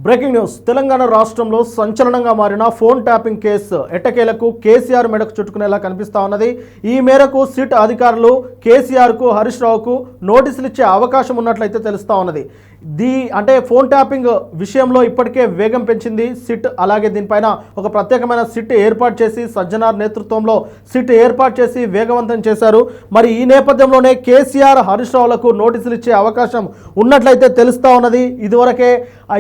Breaking news. Telangana రాష్ట్రంలో సంచలనంగా మారిన ఫోన్ ట్యాపింగ్ కేసు ఎట్టకేలకు కేసీఆర్ మెడకు చుట్టుకునేలా కనిపిస్తా ఉన్నది. ఈ మేరకు సిట్ అధికారులు కేసీఆర్కు హరీష్ రావుకు నోటీసులు ఇచ్చే అవకాశం ఉన్నట్లయితే తెలుస్తా ఉన్నది. అంటే ఫోన్ ట్యాపింగ్ విషయంలో ఇప్పటికే వేగం పెంచింది సిట్. అలాగే దీనిపైన ఒక ప్రత్యేకమైన సిట్ ఏర్పాటు చేసి సజ్జనార్ నేతృత్వంలో సిట్ ఏర్పాటు చేసి వేగవంతం చేశారు. మరి ఈ నేపథ్యంలోనే కేసీఆర్ హరీష్ రావులకు నోటీసులు ఇచ్చే అవకాశం ఉన్నట్లయితే తెలుస్తా ఉన్నది. ఇదివరకే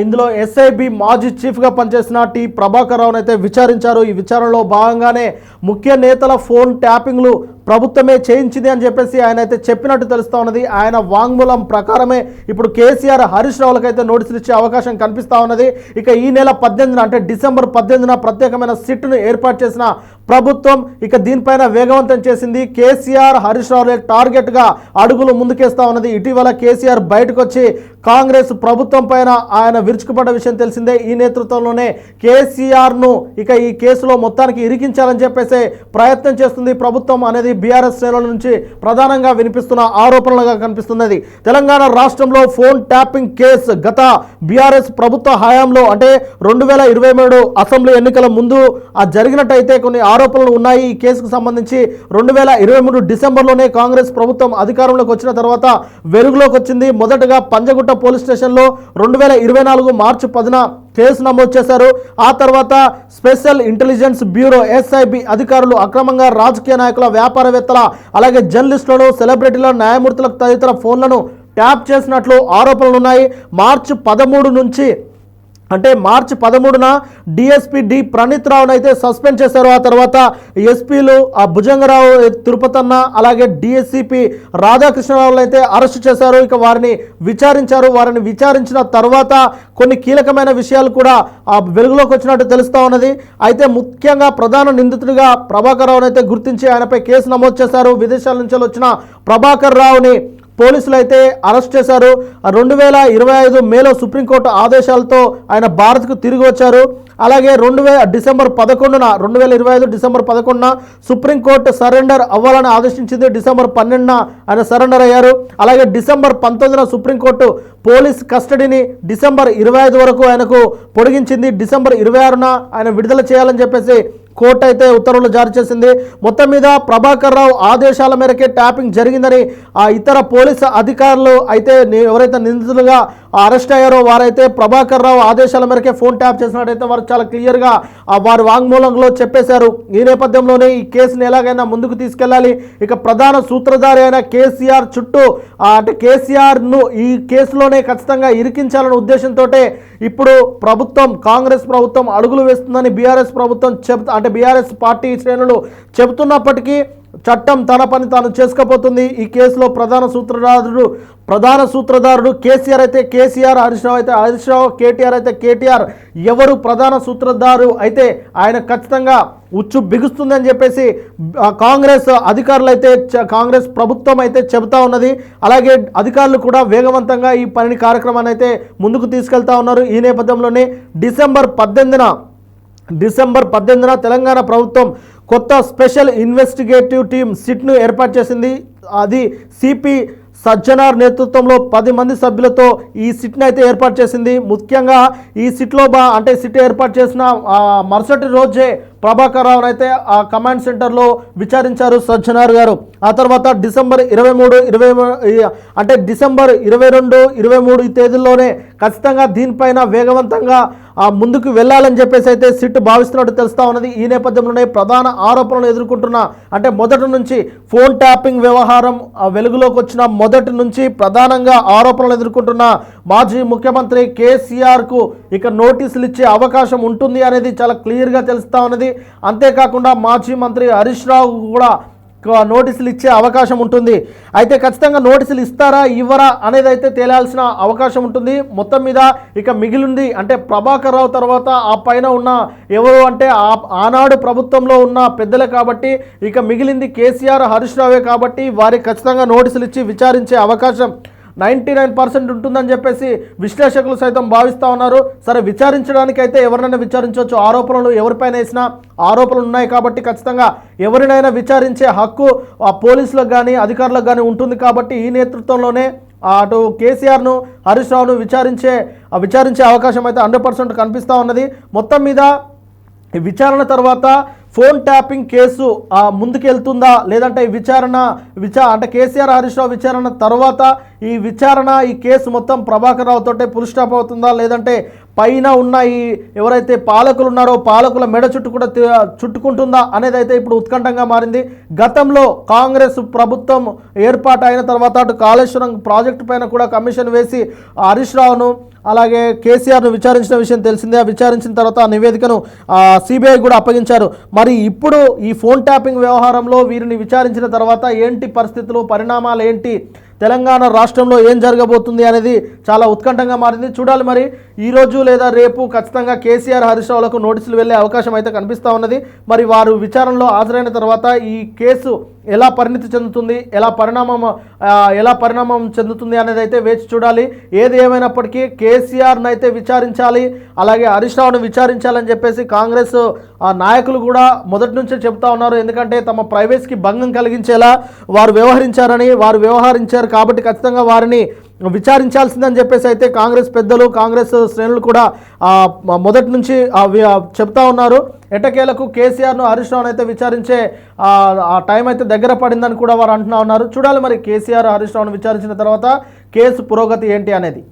ఇందులో ఎస్ఐబి మాజీ చీఫ్గా పనిచేసిన టి ప్రభాకర్ రావును అయితే విచారించారు. ఈ విచారణలో భాగంగానే ముఖ్య నేతల ఫోన్ ట్యాపింగ్లు ప్రభుత్వమే చేయించింది అని చెప్పేసి ఆయన అయితే చెప్పినట్టు తెలుస్తూ ఉన్నది. ఆయన వాంగ్మూలం ప్రకారమే ఇప్పుడు కేసీఆర్ హరీష్ రావులకు అయితే నోటీసులు ఇచ్చే అవకాశం కనిపిస్తూ ఉన్నది. ఇక ఈ నెల 18న అంటే డిసెంబర్ 18న ప్రత్యేకమైన సిట్ను ఏర్పాటు చేసిన ప్రభుత్వం ఇక దీనిపైన వేగవంతం చేసింది. కేసీఆర్ హరీష్ రావులే టార్గెట్గా అడుగులు ముందుకేస్తూ ఉన్నది. ఇటీవల కేసీఆర్ బయటకు వచ్చి కాంగ్రెస్ ప్రభుత్వం పైన ఆయన విరుచుకుపడ్డ విషయం తెలిసిందే. ఈ నేతృత్వంలోనే కేసీఆర్ను ఇక ఈ కేసులో మొత్తానికి ఇరికించాలని చెప్పేసి ప్రయత్నం చేస్తుంది ప్రభుత్వం అనేది బీఆర్ఎస్ శ్రేణుల నుంచి ప్రధానంగా వినిపిస్తున్న ఆరోపణలుగా కనిపిస్తున్నది. తెలంగాణ రాష్ట్రంలో ఫోన్ ట్యాపింగ్ కేసు గత బీఆర్ఎస్ ప్రభుత్వ హయాంలో అంటే 2023 అసెంబ్లీ ఎన్నికల ముందు జరిగినట్టయితే కొన్ని ఆరోపణలు ఉన్నాయి. ఈ కేసుకు సంబంధించి 2023 డిసెంబర్లోనే కాంగ్రెస్ ప్రభుత్వం అధికారంలోకి వచ్చిన తర్వాత వెలుగులోకి వచ్చింది. మొదటగా పంజగుట్ట పోలీస్ స్టేషన్లో 2024 మార్చి 10న కేసు నమోదు చేశారు. ఆ తర్వాత స్పెషల్ ఇంటెలిజెన్స్ బ్యూరో ఎస్ఐబి అధికారులు అక్రమంగా రాజకీయ నాయకుల, వ్యాపారవేత్తల, అలాగే జర్నలిస్టులను, సెలబ్రిటీల, న్యాయమూర్తులకు తదితర ఫోన్లను ట్యాప్ చేసినట్లు ఆరోపణలు ఉన్నాయి. మార్చి 13న డిఎస్పీ డి ప్రణీత్ రావును అయితే సస్పెండ్ చేశారు. ఆ తర్వాత ఎస్పీలు భుజంగరావు తిరుపతన్న, అలాగే డిఎస్సిపి రాధాకృష్ణరావులను అయితే అరెస్టు చేశారు. ఇక వారిని విచారించారు. వారిని విచారించిన తర్వాత కొన్ని కీలకమైన విషయాలు కూడా వెలుగులోకి వచ్చినట్టు తెలుస్తూ ఉన్నది. అయితే ముఖ్యంగా ప్రధాన నిందితుడిగా ప్రభాకర్ రావును అయితే గుర్తించి ఆయనపై కేసు నమోదు చేశారు. విదేశాల నుంచి వచ్చిన ప్రభాకర్ రావుని పోలీసులు అయితే అరెస్ట్ చేశారు. 2025 మేలో సుప్రీంకోర్టు ఆదేశాలతో ఆయన భారత్కు తిరిగి వచ్చారు. అలాగే 2025 డిసెంబర్ 11న సుప్రీంకోర్టు సరెండర్ అవ్వాలని ఆదేశించింది. డిసెంబర్ 12న ఆయన సరెండర్ అయ్యారు. అలాగే డిసెంబర్ 19న సుప్రీంకోర్టు పోలీస్ కస్టడీని డిసెంబర్ 25 వరకు ఆయనకు పొడిగించింది. డిసెంబర్ 26న ఆయన విడుదల చేయాలని చెప్పేసి కోర్టు అయితే ఉత్తర్వులు జారీ చేసింది. మొత్తం మీద ప్రభాకర్ రావు ఆదేశాల మేరకే ట్యాపింగ్ జరిగిందని ఇతర పోలీసు అధికారులు అయితే ఎవరైతే నిందితులుగా అరెస్ట్ అయ్యారో వారైతే ప్రభాకర్ రావు ఆదేశాల మేరకే ఫోన్ ట్యాప్ చేసినట్టయితే వారు చాలా క్లియర్గా వారి వాంగ్మూలంలో చెప్పేశారు. ఈ నేపథ్యంలోనే ఈ కేసును ఎలాగైనా ముందుకు తీసుకెళ్లాలి. ఇక ప్రధాన సూత్రధారి అయిన కేసీఆర్ చుట్టూ అంటే కేసీఆర్ను ఈ కేసులోనే ఖచ్చితంగా ఇరికించాలనే ఉద్దేశంతో ఇప్పుడు ప్రభుత్వం, కాంగ్రెస్ ప్రభుత్వం అడుగులు వేస్తుందని బీఆర్ఎస్ ప్రభుత్వం బీఆర్ఎస్ పార్టీ శ్రేణులు చెబుతున్నప్పటికీ చట్టం తన పని తాను చేసుకపోతుంది. ఈ కేసులో ప్రధాన సూత్రధారుడు కేసీఆర్ అయితే కేసీఆర్, హరీష్ రావు అయితే హరీష్ రావు, కేటీఆర్ అయితే కేటీఆర్. ఎవరు ప్రధాన సూత్రధారు అయితే ఆయన ఖచ్చితంగా ఉచ్చు బిగుస్తుందని చెప్పేసి కాంగ్రెస్ అధికారులు అయితే కాంగ్రెస్ ప్రభుత్వం అయితే చెబుతా ఉన్నది. అలాగే అధికారులు కూడా వేగవంతంగా ఈ కార్యక్రమాన్ని అయితే ముందుకు తీసుకెళ్తా ఉన్నారు. ఈ నేపథ్యంలోనే డిసెంబర్ 18న తెలంగాణ ప్రభుత్వం కొత్త స్పెషల్ ఇన్వెస్టిగేటివ్ టీమ్ సిట్ను ఏర్పాటు చేసింది. అది సిపి సజ్జనార్ నేతృత్వంలో 10 మంది సభ్యులతో ఈ సిట్ను అయితే ఏర్పాటు చేసింది. ముఖ్యంగా ఈ సిట్లో సిట్ ఏర్పాటు చేసిన మరుసటి రోజే ప్రభాకర్ రావును అయితే ఆ కమాండ్ సెంటర్లో విచారించారు సజ్జనార్ గారు. ఆ తర్వాత డిసెంబర్ 22, 23 ఈ తేదీల్లోనే ఖచ్చితంగా దీనిపైన వేగవంతంగా ముందుకు వెళ్ళాలని చెప్పేసి అయితే సిట్ భావిస్తున్నట్టు తెలుస్తూ ఉన్నది. ఈ నేపథ్యంలోనే ప్రధాన ఆరోపణలు ఎదుర్కొంటున్న మొదటి నుంచి ఫోన్ ట్యాపింగ్ వ్యవహారం వెలుగులోకి వచ్చిన మొదటి నుంచి ప్రధానంగా ఆరోపణలు ఎదుర్కొంటున్న మాజీ ముఖ్యమంత్రి కేసీఆర్కు ఇక నోటీసులు ఇచ్చే అవకాశం ఉంటుంది అనేది చాలా క్లియర్గా తెలుస్తూ ఉన్నది. అంతేకాకుండా మాజీ మంత్రి హరీష్ రావు కూడా నోటీసులు ఇచ్చే అవకాశం ఉంటుంది. అయితే ఖచ్చితంగా నోటీసులు ఇస్తారా ఇవ్వరా అనేది అయితే తేలాల్సిన అవకాశం ఉంటుంది. మొత్తం మీద ఇక మిగిలింది ప్రభాకర్ రావు తర్వాత ఆ పైన ఉన్న ఎవరు ఆనాడు ప్రభుత్వంలో ఉన్న పెద్దలే కాబట్టి ఇక మిగిలింది కేసీఆర్, హరీష్ రావే కాబట్టి వారికి ఖచ్చితంగా నోటీసులు ఇచ్చి విచారించే అవకాశం 99% ఉంటుందని చెప్పేసి విశ్లేషకులు సైతం భావిస్తూ ఉన్నారు. సరే, విచారించడానికి అయితే ఎవరినైనా విచారించవచ్చు. ఆరోపణలు ఎవరిపైన వేసినా ఆరోపణలు ఉన్నాయి కాబట్టి ఖచ్చితంగా ఎవరినైనా విచారించే హక్కు ఆ పోలీసులకు కానీ అధికారులకు కానీ ఉంటుంది. కాబట్టి ఈ నేతృత్వంలోనే అటు కేసీఆర్ను హరీష్ రావును విచారించే అవకాశం అయితే 100% కనిపిస్తూ ఉన్నది. మొత్తం మీద ఈ విచారణ తర్వాత ఫోన్ ట్యాపింగ్ కేసు ముందుకెళ్తుందా లేదంటే అంటే కేసీఆర్ హరీష్ రావు విచారణ తర్వాత ఈ కేసు మొత్తం ప్రభాకర్ రావు తోటే ఫుల్ స్టాప్ అవుతుందా లేదంటే పైన ఉన్న ఈ ఎవరైతే పాలకులు ఉన్నారో పాలకుల మెడ చుట్టుకుంటుందా అనేది అయితే ఇప్పుడు ఉత్కంఠంగా మారింది. గతంలో కాంగ్రెస్ ప్రభుత్వం ఏర్పాటు అయిన తర్వాత అటు కాళేశ్వరం ప్రాజెక్టు పైన కూడా కమిషన్ వేసి హరీష్ రావును అలాగే కేసీఆర్ను విచారించిన విషయం తెలిసిందే. విచారించిన తర్వాత ఆ నివేదికను సిబిఐ కూడా అప్పగించారు. మరి ఇప్పుడు ఈ ఫోన్ ట్యాపింగ్ వ్యవహారంలో వీరిని విచారించిన తర్వాత ఏంటి పరిస్థితులు, పరిణామాలు ఏంటి, తెలంగాణ రాష్ట్రంలో ఏం జరగబోతుంది అనేది చాలా ఉత్కంఠంగా మారింది. చూడాలి మరి ఈరోజు లేదా రేపు ఖచ్చితంగా కేసీఆర్ హరీష్ రావులకు నోటీసులు వెళ్ళే అవకాశం అయితే కనిపిస్తూ ఉన్నది. మరి వారు విచారణలో హాజరైన తర్వాత ఈ కేసు ఎలా పరిణితి చెందుతుంది, ఎలా పరిణామం చెందుతుంది అనేది అయితే వేచి చూడాలి. ఏది ఏమైనప్పటికీ కేసీఆర్ను అయితే విచారించాలి, అలాగే హరీష్ రావును విచారించాలని చెప్పేసి కాంగ్రెస్ నాయకులు కూడా మొదటి నుంచే చెప్తా ఉన్నారు. ఎందుకంటే తమ ప్రైవేసీకి భంగం కలిగించేలా వారు వ్యవహరించారు కాబట్టి ఖచ్చితంగా వారిని విచారించాల్సిందని చెప్పేసి అయితే కాంగ్రెస్ పెద్దలు, కాంగ్రెస్ శ్రేణులు కూడా మొదటి నుంచి చెప్తా ఉన్నారు. ఎట్టకేలకు కేసీఆర్ను హరీష్ రావును అయితే విచారించే ఆ టైం అయితే దగ్గర పడిందని కూడా వారు అంటున్నా ఉన్నారు. చూడాలి మరి కేసీఆర్ హరీష్ రావును విచారించిన తర్వాత కేసు పురోగతి ఏంటి అనేది.